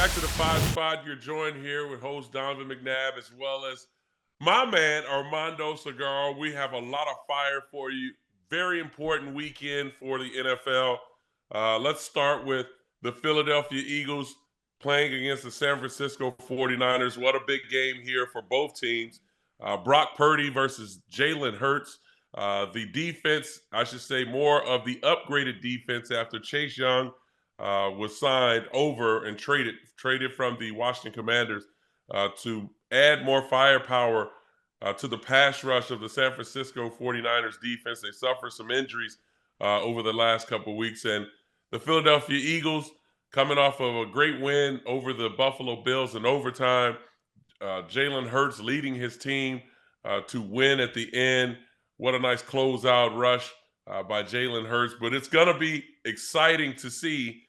back to the Five Spot. You're joined here with host Donovan McNabb as well as my man Armando Cigar. We have a lot of fire for you. Very important weekend for the NFL. Let's start with the Philadelphia Eagles playing against the San Francisco 49ers. What a big game here for both teams. Brock Purdy versus Jalen Hurts. The defense, I should say, more of the upgraded defense after Chase Young was signed over and traded from the Washington Commanders to add more firepower to the pass rush of the San Francisco 49ers defense. They suffered some injuries over the last couple of weeks. And the Philadelphia Eagles coming off of a great win over the Buffalo Bills in overtime. Jalen Hurts leading his team to win at the end. What a nice closeout rush by Jalen Hurts. But it's going to be exciting to see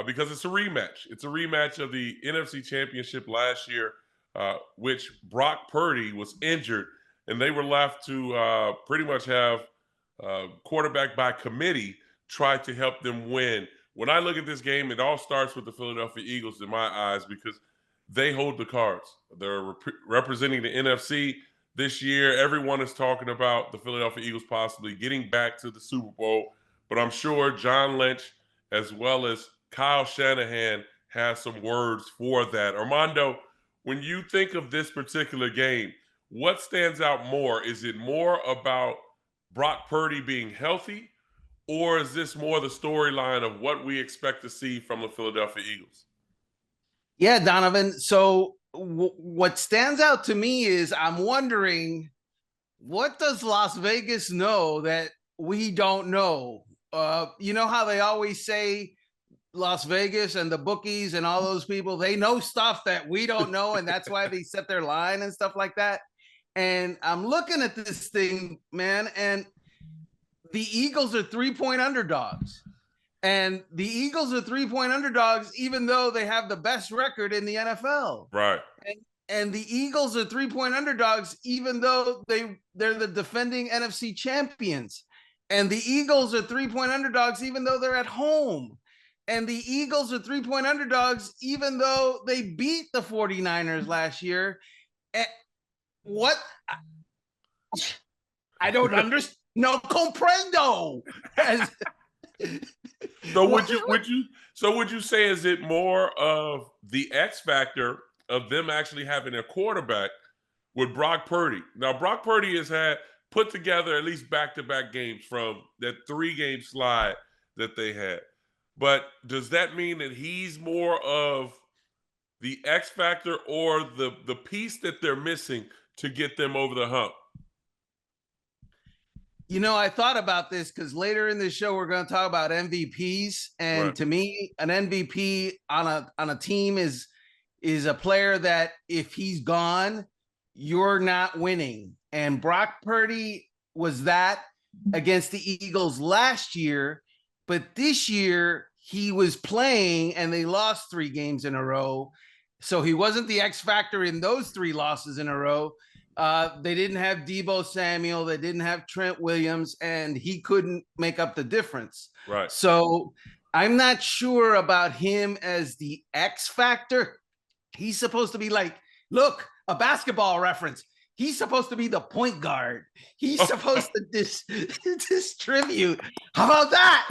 because it's a rematch. It's a rematch of the NFC Championship last year, which Brock Purdy was injured, and they were left to pretty much have quarterback by committee try to help them win. When I look at this game, it all starts with the Philadelphia Eagles in my eyes because they hold the cards. They're representing the NFC this year. Everyone is talking about the Philadelphia Eagles possibly getting back to the Super Bowl, but I'm sure John Lynch as well as Kyle Shanahan has some words for that. Armando, when you think of this particular game, what stands out more? Is it more about Brock Purdy being healthy, or is this more the storyline of what we expect to see from the Philadelphia Eagles? Yeah, Donovan. So what stands out to me is I'm wondering, what does Las Vegas know that we don't know? You know how they always say Las Vegas and the bookies and all those people, they know stuff that we don't know, and that's why they set their line and stuff like that. And I'm looking at this thing, man, and the Eagles are 3-point underdogs. And the Eagles are 3-point underdogs, even though they have the best record in the NFL. Right. And the Eagles are 3-point underdogs, even though they're the defending NFC champions. And the Eagles are 3-point underdogs, even though they're at home. And the Eagles are 3-point underdogs, even though they beat the 49ers last year. And what? I don't understand. No comprendo. So would you say, is it more of the X factor of them actually having a quarterback with Brock Purdy? Now, Brock Purdy has had put together at least back-to-back games from that 3-game slide that they had. But does that mean that he's more of the X factor or the piece that they're missing to get them over the hump? You know, I thought about this because later in this show, we're going to talk about MVPs. And to me, an MVP on a team is a player that if he's gone, you're not winning. And Brock Purdy was that against the Eagles last year. But this year, he was playing and they lost 3 games in a row. So he wasn't the X factor in those 3 losses in a row. They didn't have Deebo Samuel. They didn't have Trent Williams, and he couldn't make up the difference. Right. So I'm not sure about him as the X factor. He's supposed to be like, look, a basketball reference. He's supposed to be the point guard. He's supposed to distribute. How about that?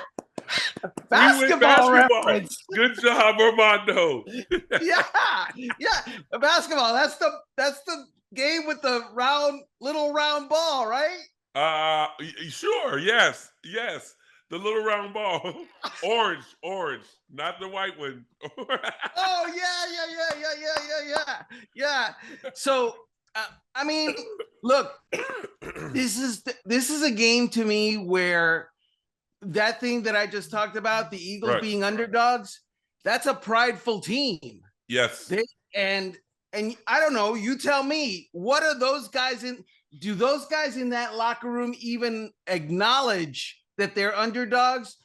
Basketball reference. Good job, Armando. yeah. Basketball. That's the game with the little round ball, right? Sure. Yes. The little round ball. Orange, not the white one. Oh yeah. So I mean, look, this is a game to me where that thing that I just talked about, the Eagles being underdogs, that's a prideful team. Yes. And I don't know, you tell me, what are those guys do those guys in that locker room even acknowledge that they're underdogs?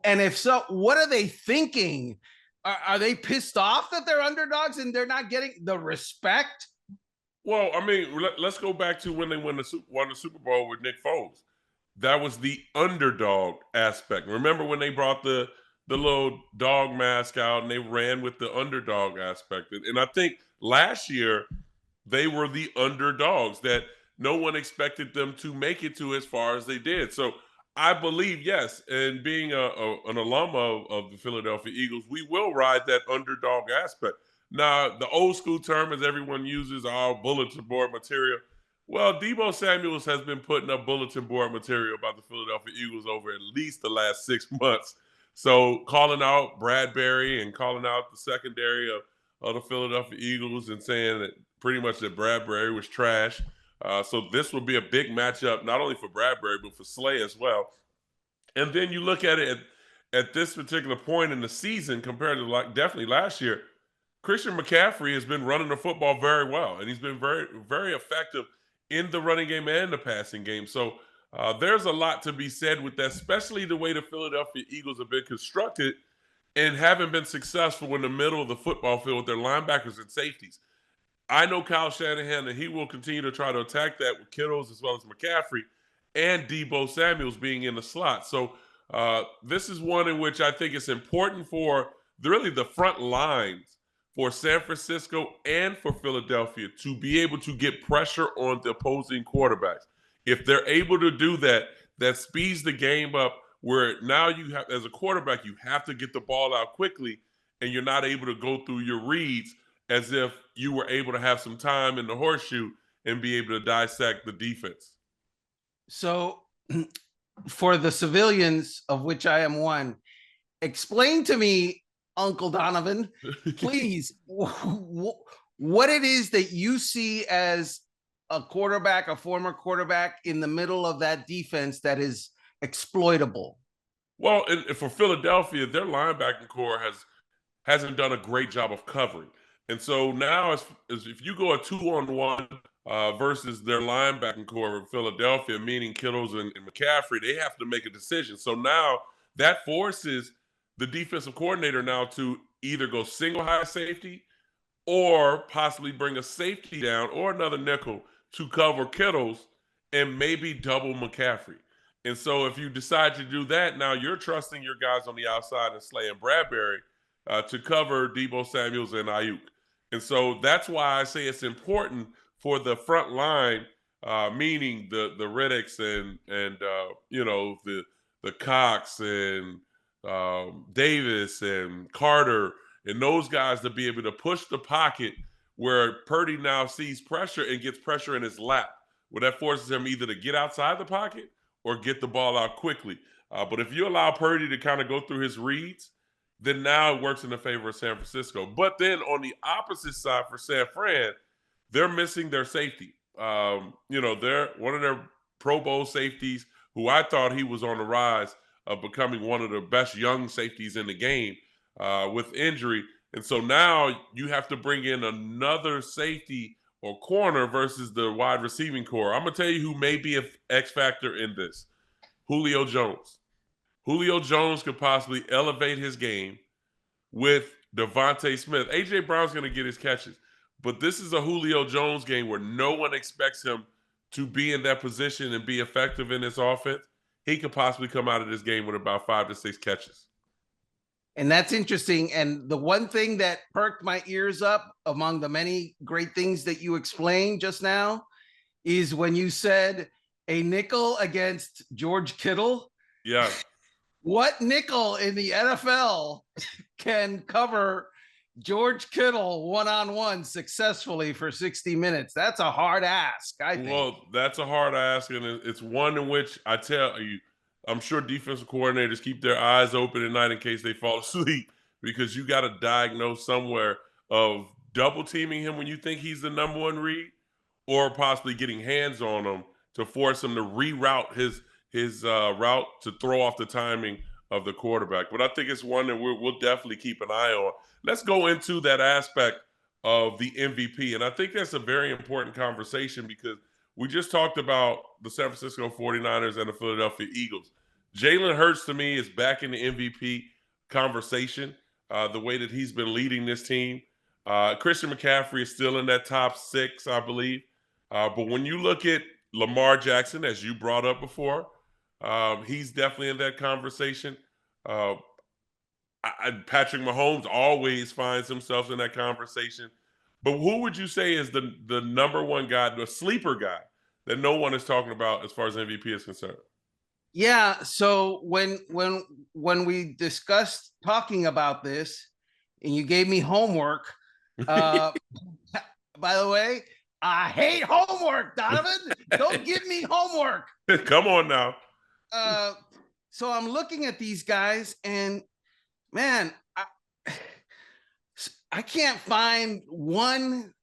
And if so, what are they thinking? Are they pissed off that they're underdogs and they're not getting the respect? Well, I mean, let's go back to when they won the Super Bowl with Nick Foles. That was the underdog aspect. Remember when they brought the the little dog mask out and they ran with the underdog aspect. And I think last year they were the underdogs that no one expected them to make it to as far as they did. So I believe, yes, and being an alum of the Philadelphia Eagles, we will ride that underdog aspect. Now, the old school term, as everyone uses, our bulletin board material. Well, Debo Samuels has been putting up bulletin board material about the Philadelphia Eagles over at least the last 6 months. So calling out Bradbury and calling out the secondary of the Philadelphia Eagles and saying that pretty much that Bradbury was trash. So this will be a big matchup, not only for Bradbury, but for Slay as well. And then you look at it at this particular point in the season compared to like definitely last year, Christian McCaffrey has been running the football very well, and he's been very, very effective in the running game and the passing game. So there's a lot to be said with that, especially the way the Philadelphia Eagles have been constructed and haven't been successful in the middle of the football field with their linebackers and safeties. I know Kyle Shanahan, and he will continue to try to attack that with Kittles as well as McCaffrey and Debo Samuels being in the slot. So this is one in which I think it's important for really the front lines for San Francisco and for Philadelphia to be able to get pressure on the opposing quarterbacks. If they're able to do that, that speeds the game up where now you have, as a quarterback, you have to get the ball out quickly and you're not able to go through your reads as if you were able to have some time in the horseshoe and be able to dissect the defense. So for the civilians, of which I am one, explain to me, Uncle Donovan, please, what it is that you see as a quarterback, a former quarterback in the middle of that defense that is exploitable. Well, and for Philadelphia, their linebacking core hasn't done a great job of covering. And so now, as if you go a 2-on-1 versus their linebacking core in Philadelphia, meaning Kittles and McCaffrey, they have to make a decision. So now that forces the defensive coordinator now to either go single high safety or possibly bring a safety down or another nickel to cover Kittles and maybe double McCaffrey. And so if you decide to do that, now you're trusting your guys on the outside and Slay and Bradbury to cover Debo Samuels and Ayuk. And so that's why I say it's important for the front line, meaning the Riddicks and you know the Cox and Davis and Carter and those guys to be able to push the pocket where Purdy now sees pressure and gets pressure in his lap. Where that forces him either to get outside the pocket or get the ball out quickly. But if you allow Purdy to kind of go through his reads, then now it works in the favor of San Francisco. But then on the opposite side for San Fran, they're missing their safety. You know, they're one of their Pro Bowl safeties who I thought he was on the rise of becoming one of the best young safeties in the game with injury. And so now you have to bring in another safety or corner versus the wide receiving core. I'm going to tell you who may be an X factor in this. Julio Jones. Julio Jones could possibly elevate his game with Devontae Smith. A.J. Brown's going to get his catches. But this is a Julio Jones game where no one expects him to be in that position and be effective in this offense. He could possibly come out of this game with about 5 to 6 catches. And that's interesting. And the one thing that perked my ears up among the many great things that you explained just now is when you said a nickel against George Kittle. Yeah. What nickel in the NFL can cover George Kittle one-on-one successfully for 60 minutes? That's a hard ask, I think. Well, that's a hard ask, and it's one in which I tell you, I'm sure defensive coordinators keep their eyes open at night in case they fall asleep because you got to diagnose somewhere of double teaming him when you think he's the number one read or possibly getting hands on him to force him to reroute his route to throw off the timing of the quarterback. But I think it's one that we'll definitely keep an eye on. Let's go into that aspect of the MVP. And I think that's a very important conversation because we just talked about the San Francisco 49ers and the Philadelphia Eagles. Jalen Hurts, to me, is back in the MVP conversation, the way that he's been leading this team. Christian McCaffrey is still in that top 6, I believe. But when you look at Lamar Jackson, as you brought up before, he's definitely in that conversation. Patrick Mahomes always finds himself in that conversation. But who would you say is the number one guy, the sleeper guy that no one is talking about as far as MVP is concerned? Yeah. So when we discussed talking about this, and you gave me homework, by the way, I hate homework, Donovan. Don't give me homework. Come on now. So I'm looking at these guys, and man, I can't find one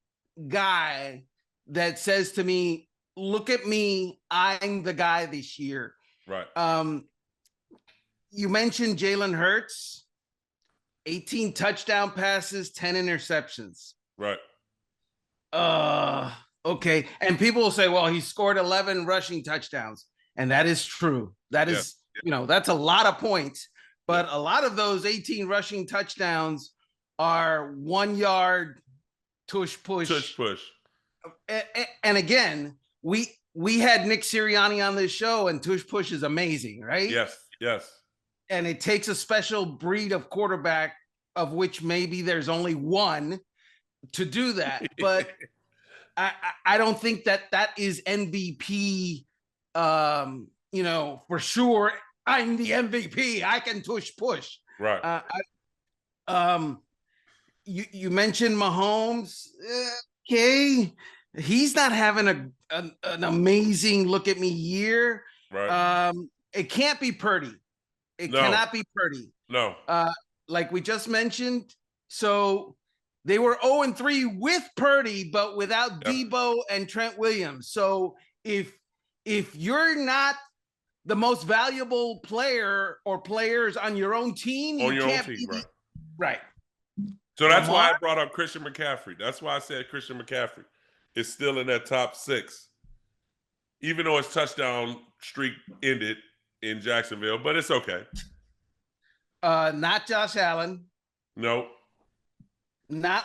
guy that says to me, "Look at me, I'm the guy this year." Right. You mentioned Jalen Hurts, 18 touchdown passes, 10 interceptions. Right. Okay. And people will say, well, he scored 11 rushing touchdowns. And that is true. That is, that's a lot of points. But a lot of those 18 rushing touchdowns are 1 yard tush push. Tush push. And again, we had Nick Sirianni on this show, and tush push is amazing, right? Yes, yes. And it takes a special breed of quarterback, of which maybe there's only one to do that. But I don't think that is MVP. For sure, I'm the MVP. I can tush push. Right. You mentioned Mahomes. Okay, he's not having an amazing look at me year. Right. It can't be Purdy. It cannot be Purdy. No. Like we just mentioned, so they were 0-3 with Purdy, but without Debo and Trent Williams. So if you're not the most valuable player or players on your own team, you can't be right. So that's why I brought up Christian McCaffrey. That's why I said Christian McCaffrey is still in that top 6, even though his touchdown streak ended in Jacksonville, but it's okay. Not Josh Allen. No. Not.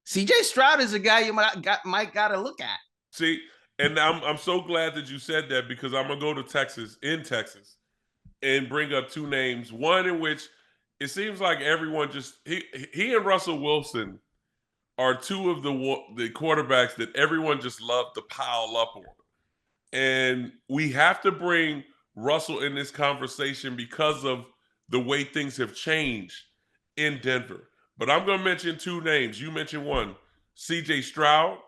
CJ Stroud is a guy you might got to look at. See, and I'm so glad that you said that, because I'm gonna go to Texas, and bring up 2 names. One in which it seems like everyone just he and Russell Wilson are 2 of the quarterbacks that everyone just loved to pile up on. And we have to bring Russell in this conversation because of the way things have changed in Denver. But I'm going to mention 2 names. You mentioned one, CJ Stroud,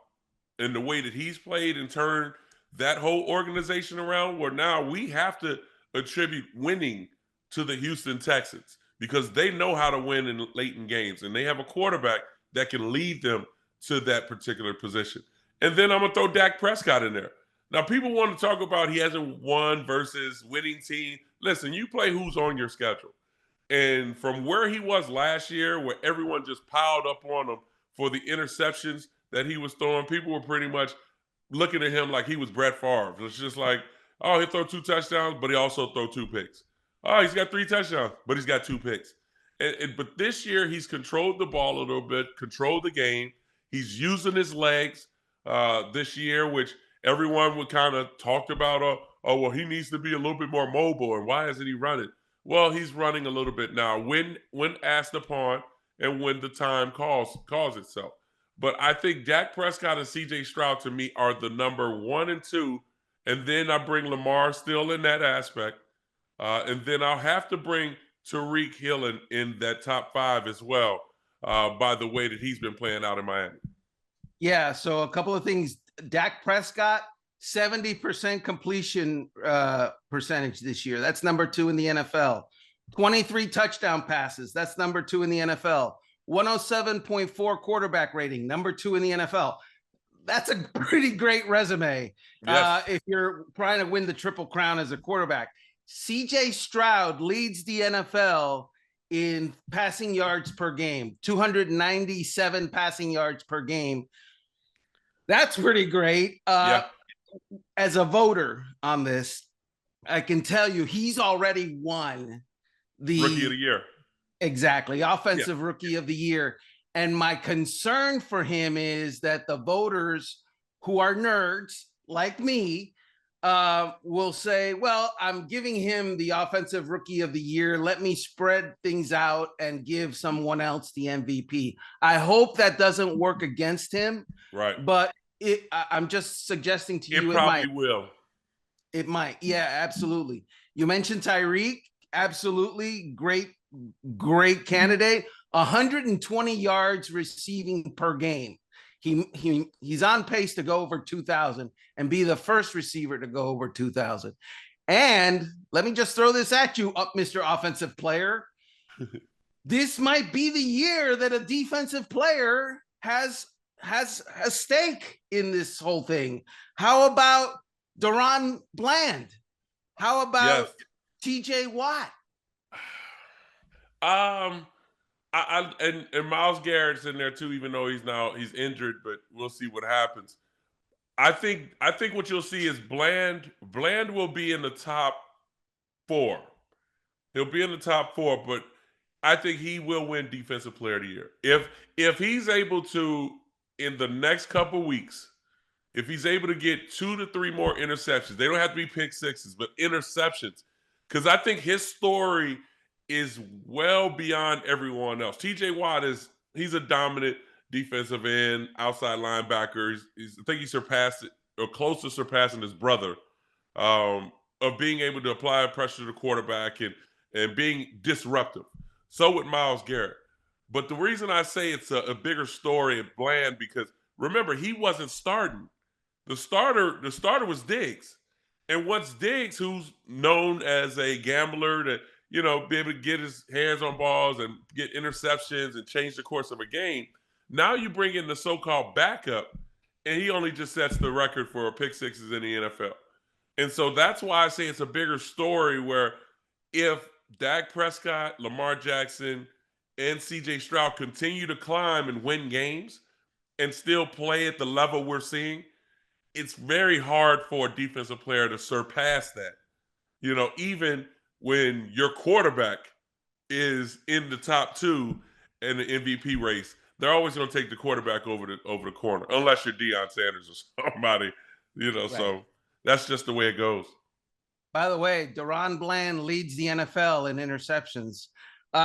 and the way that he's played and turned that whole organization around, where now we have to attribute winning to the Houston Texans, because they know how to win in late in games, and they have a quarterback that can lead them to that particular position. And then I'm going to throw Dak Prescott in there. Now, people want to talk about he hasn't won versus winning team. Listen, you play who's on your schedule. And from where he was last year, where everyone just piled up on him for the interceptions that he was throwing, people were pretty much looking at him like he was Brett Favre. It's just like, oh, he'll throw 2 touchdowns, but he also throw 2 picks. Oh, he's got 3 touchdowns, but he's got 2 picks. But this year, he's controlled the ball a little bit, controlled the game. He's using his legs this year, which everyone would kind of talked about, well, he needs to be a little bit more mobile, and why isn't he running? Well, he's running a little bit now when asked upon and when the time calls itself. But I think Dak Prescott and CJ Stroud, to me, are the number 1 and 2. And then I bring Lamar still in that aspect. And then I'll have to bring Tyreek Hill in that top 5 as well, by the way that he's been playing out in Miami. Yeah, so a couple of things. Dak Prescott, 70% completion percentage this year. That's number 2 in the NFL. 23 touchdown passes. That's number 2 in the NFL. 107.4 quarterback rating, number 2 in the NFL. That's a pretty great resume. Yes. If you're trying to win the Triple Crown as a quarterback. CJ Stroud leads the NFL in passing yards per game, 297 passing yards per game. That's pretty great. As a voter on this, I can tell you he's already won the Rookie of the Year. Exactly. Offensive Rookie of the Year. And my concern for him is that the voters who are nerds like me will say, well, I'm giving him the offensive rookie of the year. Let me spread things out and give someone else the MVP. I hope that doesn't work against him. Right. But I'm just suggesting to you, it probably will. It might. Yeah, absolutely. You mentioned Tyreek. Absolutely. Great candidate. 120 yards receiving per game. He's on pace to go over 2,000 and be the first receiver to go over 2,000. And let me just throw this at you, Mr. Offensive Player. This might be the year that a defensive player has a stake in this whole thing. How about Deron Bland? How about TJ Watt? And Myles Garrett's in there too, even though he's injured, but we'll see what happens. I think what you'll see is Bland will be in the top 4. He'll be in the top 4, but I think he will win Defensive Player of the Year. If he's able to, in the next couple weeks, if he's able to get 2 to 3 more interceptions, they don't have to be pick sixes, but interceptions, because I think his story is well beyond everyone else. TJ Watt he's a dominant defensive end, outside linebacker. I think he surpassed it, or close to surpassing his brother, of being able to apply pressure to the quarterback and being disruptive. So with Myles Garrett. But the reason I say it's a bigger story at Bland, because remember, he wasn't starting. The starter was Diggs. And once Diggs, who's known as a gambler to, be able to get his hands on balls and get interceptions and change the course of a game, now you bring in the so-called backup, and he only just sets the record for pick sixes in the NFL. And so that's why I say it's a bigger story, where if Dak Prescott, Lamar Jackson, and CJ Stroud continue to climb and win games and still play at the level we're seeing, it's very hard for a defensive player to surpass that. Even when your quarterback is in the top 2 in the MVP race, they're always going to take the quarterback over the corner, unless you're Deion Sanders or somebody, right. So that's just the way it goes. By the way, Deron Bland leads the NFL in interceptions,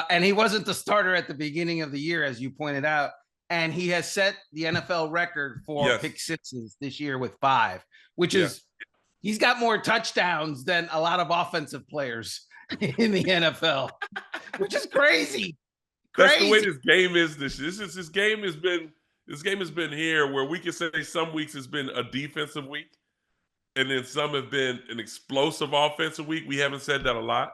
and he wasn't the starter at the beginning of the year, as you pointed out. And he has set the NFL record for pick sixes this year with 5, which is, he's got more touchdowns than a lot of offensive players in the NFL, which is crazy. That's the way this game is. This game has been here, where we can say some weeks has been a defensive week, and then some have been an explosive offensive week. We haven't said that a lot.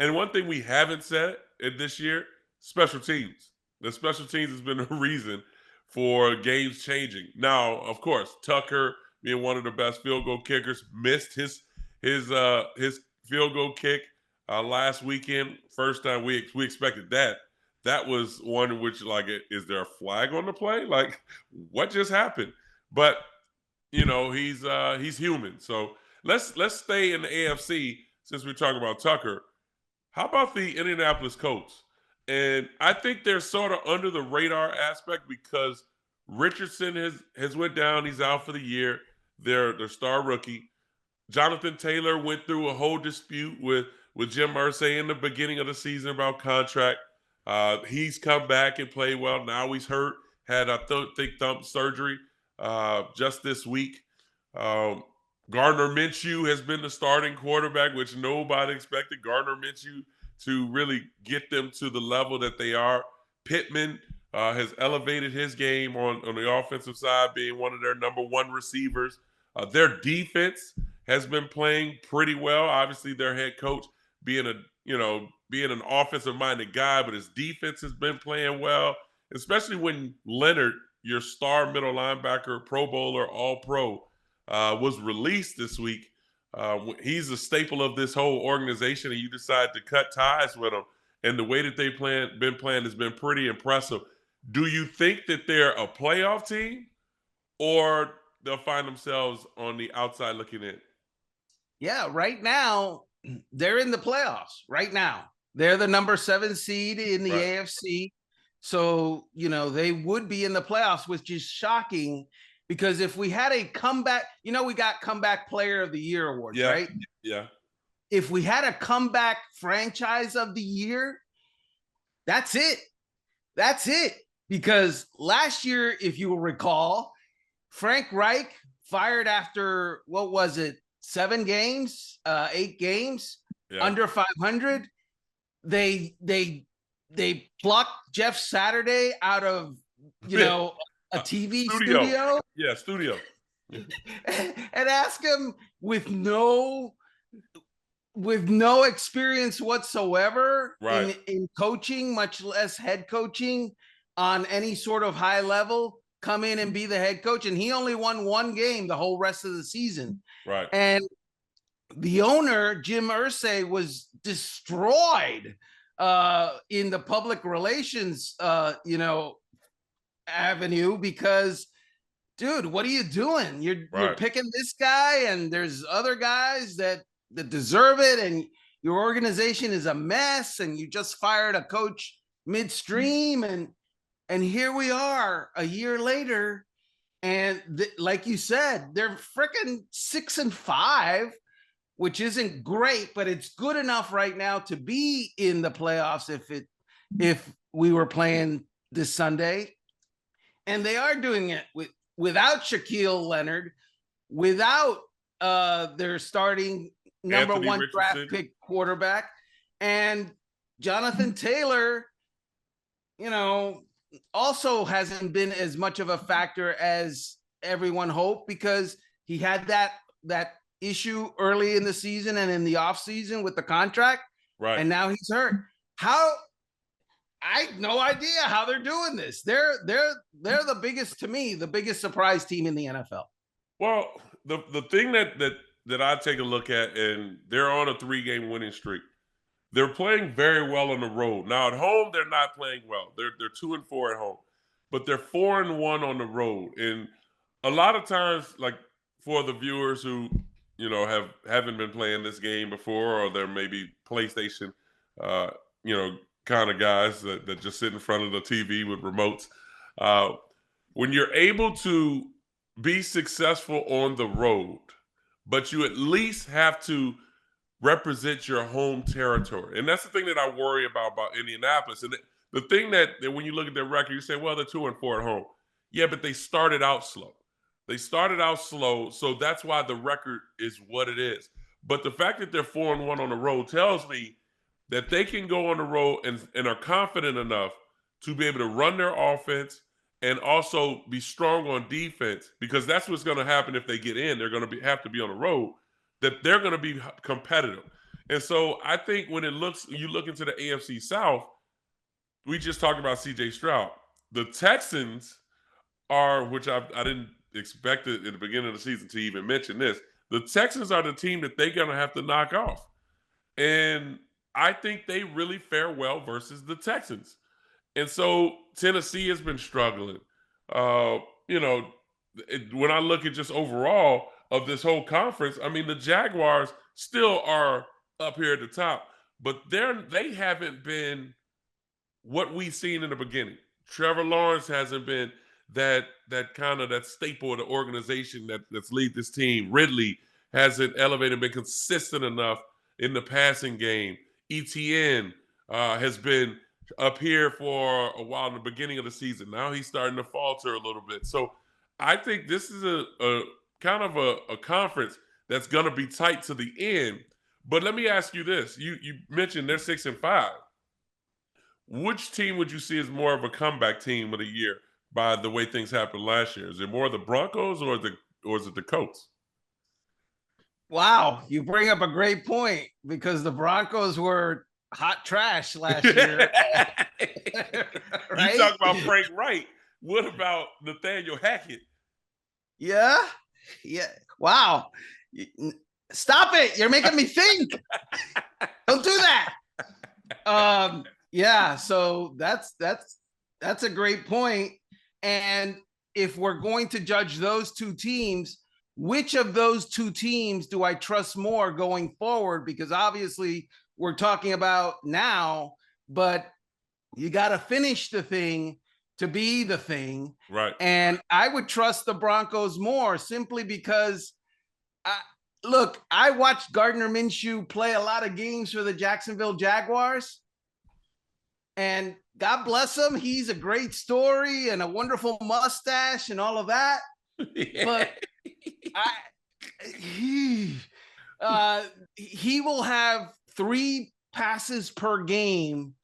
And one thing we haven't said this year, special teams. The special teams has been a reason for games changing. Now, of course, Tucker, being one of the best field goal kickers, missed his field goal kick last weekend. First time we expected that. That was one in which, like, is there a flag on the play? Like, what just happened? But he's human. So let's stay in the AFC, since we're talking about Tucker. How about the Indianapolis Colts? And I think they're sort of under the radar aspect, because Richardson has went down. He's out for the year. Their star rookie. Jonathan Taylor went through a whole dispute with Jim Irsay in the beginning of the season about contract. He's come back and played well. Now he's hurt. Had a thick thumb surgery just this week. Gardner Minshew has been the starting quarterback, which nobody expected Gardner Minshew to really get them to the level that they are. Pittman has elevated his game on the offensive side, being one of their number 1 receivers. Their defense has been playing pretty well. Obviously, their head coach being an offensive-minded guy, but his defense has been playing well, especially when Leonard, your star middle linebacker, Pro Bowler, All-Pro, was released this week. He's a staple of this whole organization, and you decide to cut ties with him. And the way that they've been playing has been pretty impressive. Do you think that they're a playoff team, or they'll find themselves on the outside looking in? Yeah, right now, they're in the playoffs. Right now, they're the number 7 seed in the AFC. So, they would be in the playoffs, which is shocking. because if we had a comeback, we got comeback player of the year awards, right? Yeah. If we had a comeback franchise of the year, that's it. That's it. Because last year, if you will recall, Frank Reich fired after, what was it, 7 games, 8 games, under 500. They plucked Jeff Saturday out of, a TV studio. Yeah, studio. And ask him with no experience whatsoever in coaching, much less head coaching on any sort of high level, come in and be the head coach. And he only won 1 game the whole rest of the season. Right. And the owner, Jim Irsay, was destroyed in the public relations, avenue, because, dude, what are you doing? You're picking this guy, and there's other guys that deserve it, and your organization is a mess, and you just fired a coach midstream, and here we are a year later, and like you said, they're freaking 6-5, which isn't great, but it's good enough right now to be in the playoffs if we were playing this Sunday. And they are doing it without Shaquille Leonard, without their starting number Anthony 1 Richardson. draft pick quarterback, and Jonathan Taylor, also hasn't been as much of a factor as everyone hoped, because he had that issue early in the season and in the offseason with the contract. Right. And now he's hurt. I have no idea how they're doing this. They're the biggest, to me, the biggest surprise team in the NFL. Well, the thing that I take a look at, and they're on a 3-game winning streak. They're playing very well on the road. Now at home, they're not playing well. They're 2-4 at home, but they're 4-1 on the road. And a lot of times, like for the viewers who haven't been playing this game before, or they're maybe PlayStation, kind of guys that just sit in front of the TV with remotes. When you're able to be successful on the road, but you at least have to represent your home territory. And that's the thing that I worry about Indianapolis. And the thing that when you look at their record, you say, well, they're 2-4 at home. Yeah, but they started out slow. So that's why the record is what it is. But the fact that they're 4-1 on the road tells me that they can go on the road and are confident enough to be able to run their offense and also be strong on defense, because that's what's going to happen if they get in. They're going to have to be on the road, that they're going to be competitive. And so I think when you look into the AFC South, we just talked about C.J. Stroud. The Texans are, which I didn't expect it at the beginning of the season to even mention this, the Texans are the team that they're going to have to knock off. And I think they really fare well versus the Texans. And so Tennessee has been struggling. When I look at just overall of this whole conference, I mean, the Jaguars still are up here at the top, but they haven't been what we've seen in the beginning. Trevor Lawrence hasn't been that staple of the organization that's lead this team. Ridley hasn't elevated, been consistent enough in the passing game. ETN has been up here for a while in the beginning of the season. Now he's starting to falter a little bit. So I think this is a kind of a conference that's going to be tight to the end. But let me ask you this. You mentioned they're 6-5. Which team would you see as more of a comeback team of the year by the way things happened last year? Is it more the Broncos or is it the Colts? Wow, you bring up a great point, because the Broncos were hot trash last year. Right? You talk about Frank Wright. What about Nathaniel Hackett? Yeah. Wow. Stop it. You're making me think. Don't do that. Yeah, so that's a great point. And if we're going to judge those two teams, which of those two teams do I trust more going forward? Because obviously we're talking about now, but you got to finish the thing to be the thing. Right. And I would trust the Broncos more simply because, look, I watched Gardner Minshew play a lot of games for the Jacksonville Jaguars. And God bless him. He's a great story and a wonderful mustache and all of that. But he will have 3 passes per game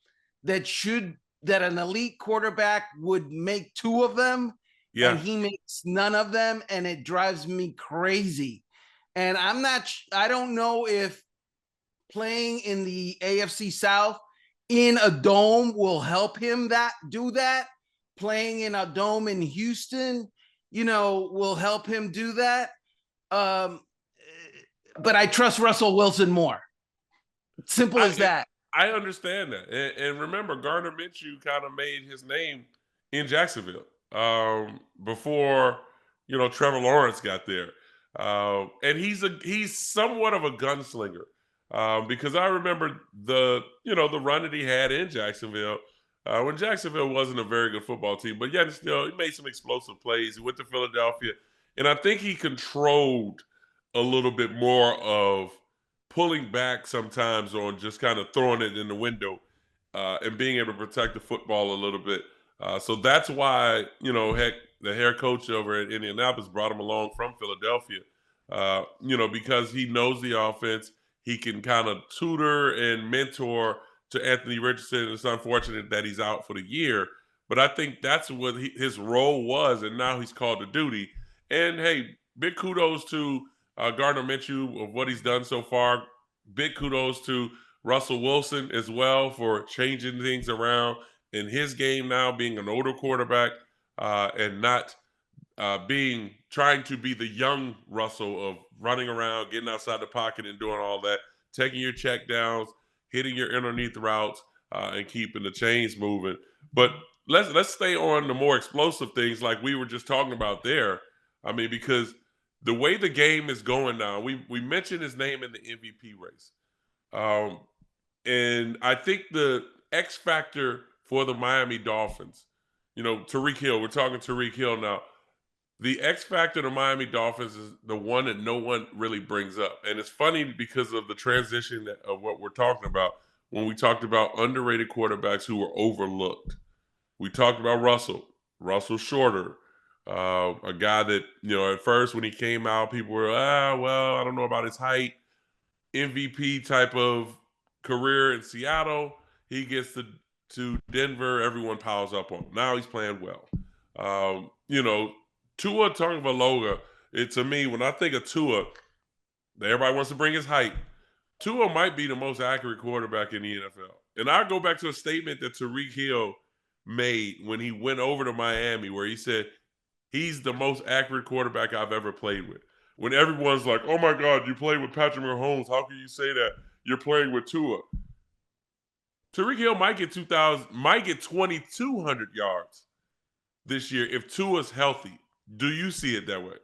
that an elite quarterback would make 2 of them. Yeah. And he makes none of them. And it drives me crazy. And I don't know if playing in the AFC South in a dome will help him do that. Playing in a dome in Houston, will help him do that. But I trust Russell Wilson more. Simple as that. I understand that. And remember, Gardner Minshew kind of made his name in Jacksonville before, Trevor Lawrence got there. And he's somewhat of a gunslinger because I remember the run that he had in Jacksonville when Jacksonville wasn't a very good football team, but yet still he made some explosive plays. He went to Philadelphia, and I think he controlled a little bit more of pulling back sometimes on just kind of throwing it in the window and being able to protect the football a little bit. So that's why, the head coach over at Indianapolis brought him along from Philadelphia, because he knows the offense. He can kind of tutor and mentor to Anthony Richardson. It's unfortunate that he's out for the year, but I think that's what his role was, and now he's called to duty. And, hey, big kudos to Gardner Minshew of what he's done so far. Big kudos to Russell Wilson as well for changing things around in his game now, being an older quarterback and not trying to be the young Russell of running around, getting outside the pocket and doing all that, taking your check downs, hitting your underneath routes, and keeping the chains moving. But let's stay on the more explosive things like we were just talking about there. I mean, because the way the game is going now, we mentioned his name in the MVP race. And I think the X factor for the Miami Dolphins, Tyreek Hill, we're talking Tyreek Hill now. The X factor of the Miami Dolphins is the one that no one really brings up. And it's funny because of the transition of what we're talking about when we talked about underrated quarterbacks who were overlooked. We talked about Russell shorter, a guy that, at first when he came out, people were, I don't know about his height. MVP type of career in Seattle. He gets to Denver, everyone piles up on him. Now he's playing well. Tua Tagovailoa, to me, when I think of Tua, everybody wants to bring his height. Tua might be the most accurate quarterback in the NFL. And I go back to a statement that Tyreek Hill made when he went over to Miami, where he said, he's the most accurate quarterback I've ever played with. When everyone's like, oh my God, you played with Patrick Mahomes. How can you say that? You're playing with Tua. Tyreek Hill might get 2,200 yards this year if Tua's healthy. Do you see it that way?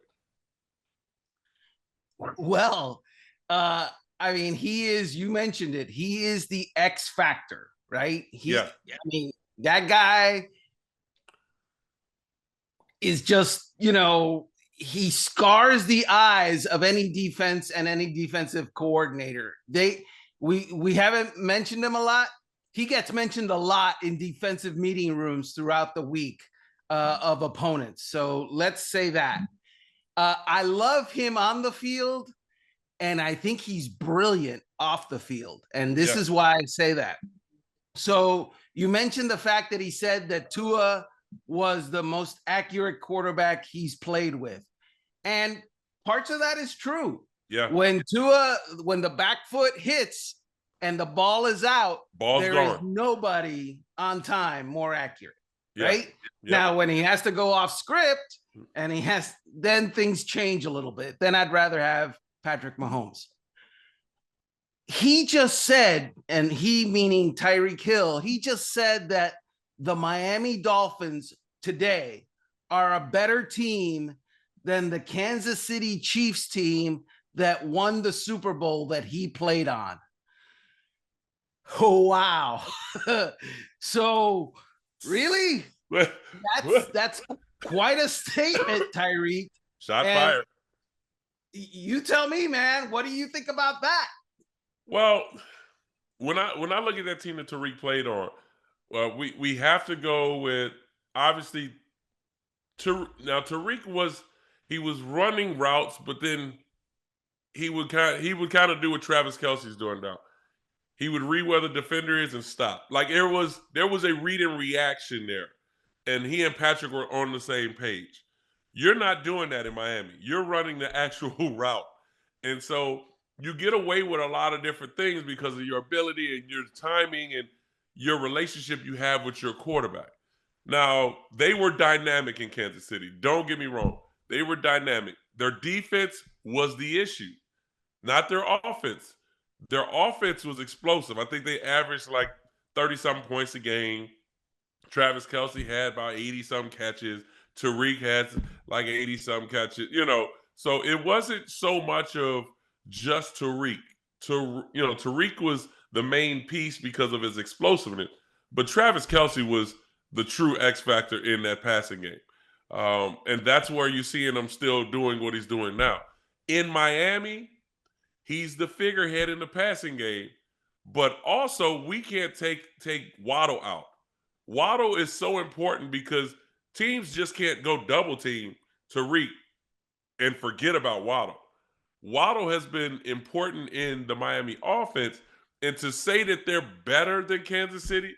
Well, I mean, you mentioned it. He is the X factor, right? I mean, that guy is just, he scars the eyes of any defense and any defensive coordinator. We haven't mentioned him a lot. He gets mentioned a lot in defensive meeting rooms throughout the week of opponents. So let's say that. I love him on the field, and I think he's brilliant off the field. And this is why I say that. So you mentioned the fact that he said that Tua was the most accurate quarterback he's played with. And parts of that is true. Yeah. When the back foot hits and the ball is out, there is nobody on time more accurate. Right? Now, when he has to go off script and then things change a little bit. Then I'd rather have Patrick Mahomes. He just said, and he meaning Tyreek Hill, he just said that the Miami Dolphins today are a better team than the Kansas City Chiefs team that won the Super Bowl that he played on. Oh, wow. So really? That's quite a statement, Tyreek. Shot And fired. you tell me, man, what do you think about that? Well, when I look at that team that Tyreek played on, well, we have to go with obviously now Tyreek was running routes, but then he would kind of do what Travis Kelsey's doing now. He would read where the defender is and stop. Like there was a read and reaction there, and he and Patrick were on the same page. You're not doing that in Miami. You're running the actual route, and so you get away with a lot of different things because of your ability and your timing and your relationship you have with your quarterback. Now, they were dynamic in Kansas City. Don't get me wrong. They were dynamic. Their defense was the issue, not their offense. Their offense was explosive. I think they averaged like 30 something points a game. Travis Kelsey had about 80 some catches. Tariq had like 80 some catches. So it wasn't so much of just Tariq. Tariq was the main piece because of his explosiveness. But Travis Kelsey was the true X factor in that passing game. And that's where you're seeing him still doing what he's doing now. In Miami, he's the figurehead in the passing game, but also we can't take Waddle out. Waddle is so important because teams just can't go double team Tariq and forget about Waddle. Waddle has been important in the Miami offense, and to say that they're better than Kansas City,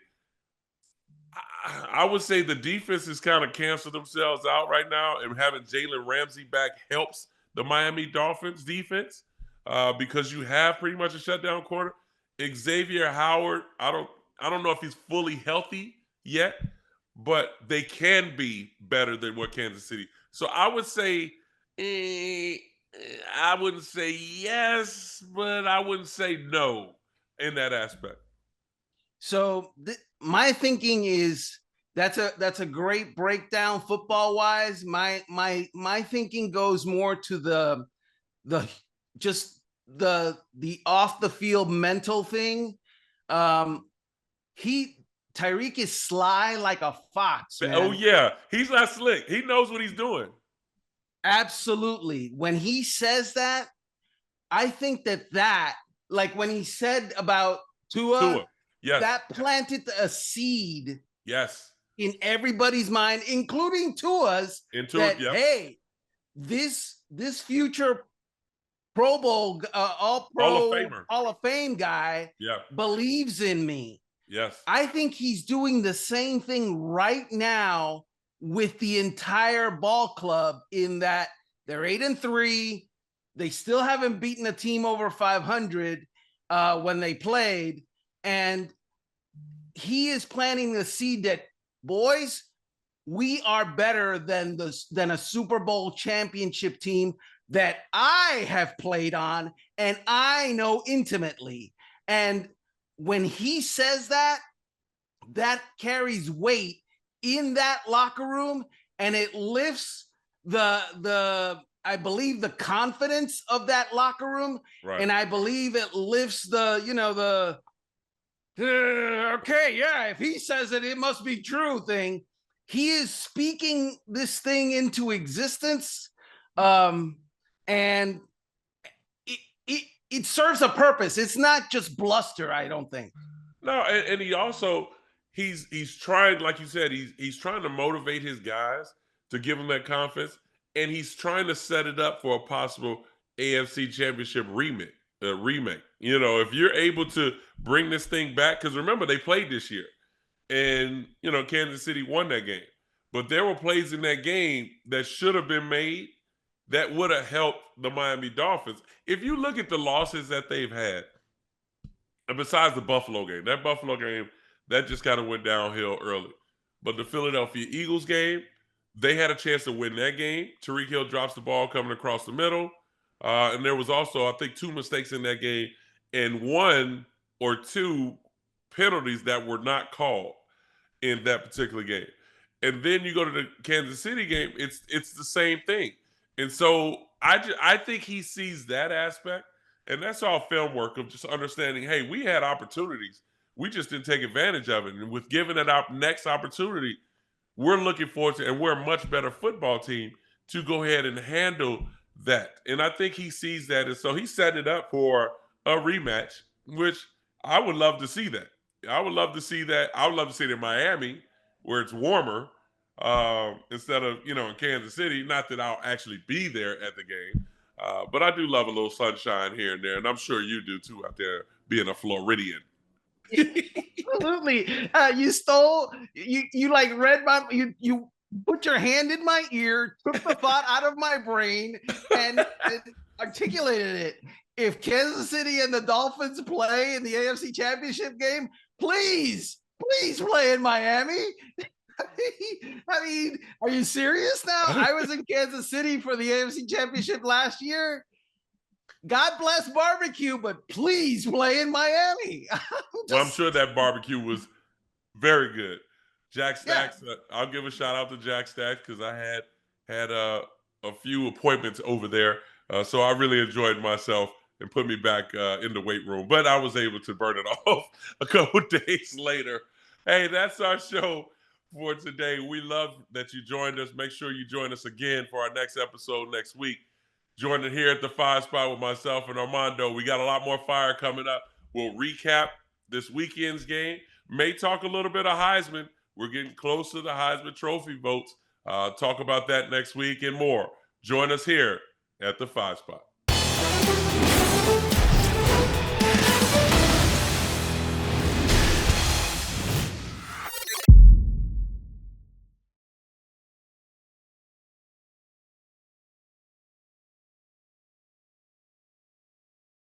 I would say the defense has kind of canceled themselves out right now, and having Jalen Ramsey back helps the Miami Dolphins defense because you have pretty much a shutdown corner. Xavier Howard, I don't know if he's fully healthy yet, but they can be better than what Kansas City. So I would say, I wouldn't say yes, but I wouldn't say no in that aspect. So my thinking is that's a great breakdown football wise. My thinking goes more to the just the off the field mental thing. Tyreek is sly like a fox, man. Oh yeah, he's not slick. He knows what he's doing. Absolutely. When he says that, I think that like when he said about Tua, yes, that planted a seed, yes, in everybody's mind, including Tua's, that yep. Hey, this future Pro Bowl, All Pro, Hall of Fame guy, believes in me. Yes, I think he's doing the same thing right now with the entire ball club. In that they're 8-3, they still haven't beaten a team over 500 when they played, and he is planting the seed that, boys, we are better than a Super Bowl championship team that I have played on and I know intimately. And when he says that, that carries weight in that locker room, and it lifts I believe the confidence of that locker room. Right. And I believe it lifts okay, yeah, if he says it, it must be true thing. He is speaking this thing into existence, and it serves a purpose. It's not just bluster, I don't think. No, and he also he's trying, like you said, he's trying to motivate his guys to give them that confidence, and he's trying to set it up for a possible AFC Championship remake. If you're able to bring this thing back, because remember they played this year, and Kansas City won that game, but there were plays in that game that should have been made that would have helped the Miami Dolphins. If you look at the losses that they've had, and besides the Buffalo game, that just kind of went downhill early. But the Philadelphia Eagles game, they had a chance to win that game. Tyreek Hill drops the ball coming across the middle. And there was also, I think, 2 mistakes in that game and 1 or 2 penalties that were not called in that particular game. And then you go to the Kansas City game, it's the same thing. And so I think he sees that aspect, and that's all film work of just understanding, hey, we had opportunities. We just didn't take advantage of it. And with giving it our next opportunity, we're looking forward to, and we're a much better football team to go ahead and handle that. And I think he sees that. And so he's setting it up for a rematch, which I would love to see that. I would love to see that. I would love to see it in Miami where it's warmer instead of, in Kansas City. Not that I'll actually be there at the game, but I do love a little sunshine here and there. And I'm sure you do too out there being a Floridian. Absolutely. You like read you put your hand in my ear, took the thought out of my brain, and articulated it. If Kansas City and the Dolphins play in the AFC Championship game, please play in Miami. I mean, are you serious now? I was in Kansas City for the AFC Championship last year. God bless barbecue, but please play in Miami. Well, I'm sure that barbecue was very good. Jack Stacks, I'll give a shout out to Jack Stacks because I had a few appointments over there. So I really enjoyed myself and put me back in the weight room. But I was able to burn it off a couple days later. Hey, that's our show for today. We love that you joined us. Make sure you join us again for our next episode next week. Joining here at the 5 spot with myself and Armando. We got a lot more fire coming up. We'll recap this weekend's game. May talk a little bit of Heisman. We're getting close to the Heisman Trophy votes. Talk about that next week and more. Join us here at the 5 spot.